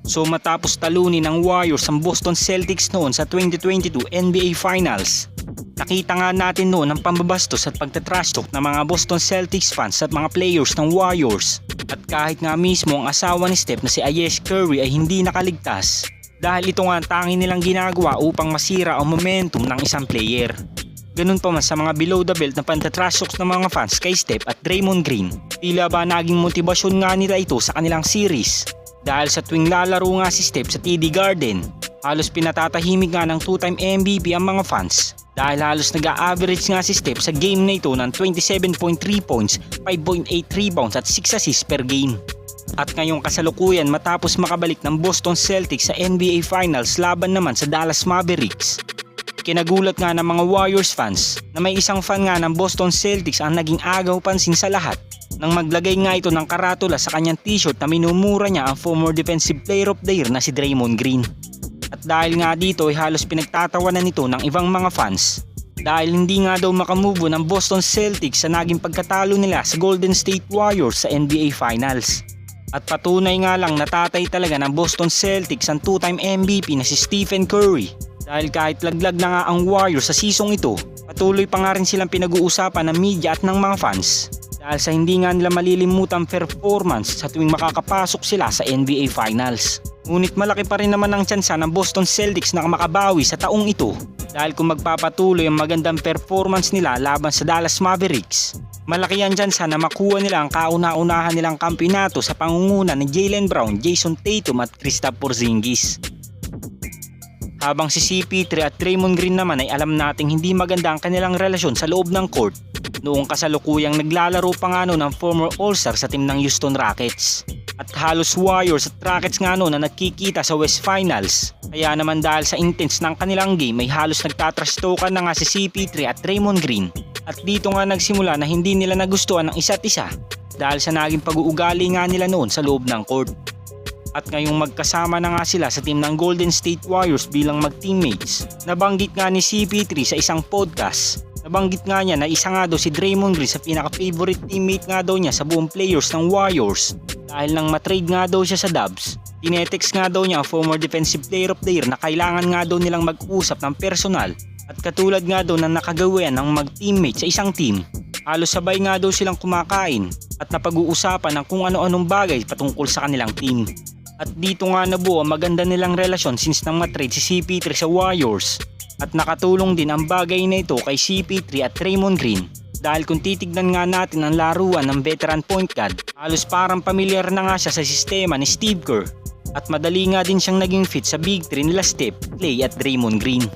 So matapos talunin ng Warriors ang Boston Celtics noon sa 2022 NBA Finals, nakita nga natin noon ang pambabastos at pagtatrash talk ng mga Boston Celtics fans at mga players ng Warriors. At kahit nga mismo ang asawa ni Steph na si Ayesha Curry ay hindi nakaligtas, dahil ito nga ang tanging nilang ginagawa upang masira ang momentum ng isang player. Ganun pa man sa mga below the belt na pantatrash talks ng mga fans kay Steph at Draymond Green, tila ba naging motibasyon nga nila ito sa kanilang series. Dahil sa tuwing lalaro nga si Steph sa TD Garden, halos pinatatahimik nga ng 2-time MVP ang mga fans. Dahil halos nag-a-average nga si Steph sa game na ito ng 27.3 points, 5.8 rebounds at 6 assists per game. At ngayong kasalukuyan matapos makabalik ng Boston Celtics sa NBA Finals laban naman sa Dallas Mavericks, kinagulat nga ng mga Warriors fans na may isang fan nga ng Boston Celtics ang naging agaw pansin sa lahat nang maglagay nga ito ng karatula sa kanyang t-shirt na minumura niya ang former Defensive Player of the Year na si Draymond Green. At dahil nga dito ay halos pinagtatawanan nito ng ibang mga fans dahil hindi nga daw makamove ng Boston Celtics sa naging pagkatalo nila sa Golden State Warriors sa NBA Finals. At patunay nga lang natatay talaga ng Boston Celtics ang 2-time MVP na si Stephen Curry. Dahil kahit laglag na nga ang Warriors sa seasong ito, patuloy pa nga rin silang pinag-uusapan ng media at ng mga fans dahil sa hindi nga nila malilimutang performance sa tuwing makakapasok sila sa NBA Finals. Ngunit malaki pa rin naman ang tsansa ng Boston Celtics na makabawi sa taong ito dahil kung magpapatuloy ang magandang performance nila laban sa Dallas Mavericks, malaki ang tsansa na makuha nila ang kauna-unahan nilang kampiyonato sa pangunguna ni Jaylen Brown, Jason Tatum at Kristaps Porzingis. Habang si CP3 at Draymond Green naman ay alam nating hindi maganda ang kanilang relasyon sa loob ng court noong kasalukuyang naglalaro pa nga ng former All-Star sa team ng Houston Rockets. At halos Warriors at Rockets nga na nagkikita sa West Finals. Kaya naman dahil sa intense ng kanilang game ay halos nagtatrash-talkan na nga si CP3 at Draymond Green. At dito nga nagsimula na hindi nila nagustuhan ng isa't isa dahil sa naging pag-uugali nga nila noon sa loob ng court. At ngayong magkasama na nga sila sa team ng Golden State Warriors bilang mag-teammates, nabanggit nga ni CP3 sa isang podcast. Nabanggit nga niya na isa nga daw si Draymond Green sa pinaka-favorite teammate nga daw niya sa buong players ng Warriors. Dahil nang matrade nga daw siya sa Dubs, tinetext nga daw niya ang former Defensive Player of the Year na kailangan nga daw nilang mag-usap ng personal at katulad nga daw na nakagawian ng mag-teammate sa isang team. Halos sabay nga daw silang kumakain at napag-uusapan ng kung ano-anong bagay patungkol sa kanilang team. At dito nga nabuo ang maganda nilang relasyon since nang matrade si CP3 sa Warriors. At nakatulong din ang bagay na ito kay CP3 at Draymond Green. Dahil kung titignan nga natin ang laruan ng veteran point guard, halos parang pamilyar na nga siya sa sistema ni Steve Kerr. At madali nga din siyang naging fit sa big three nila Steph, Klay at Draymond Green.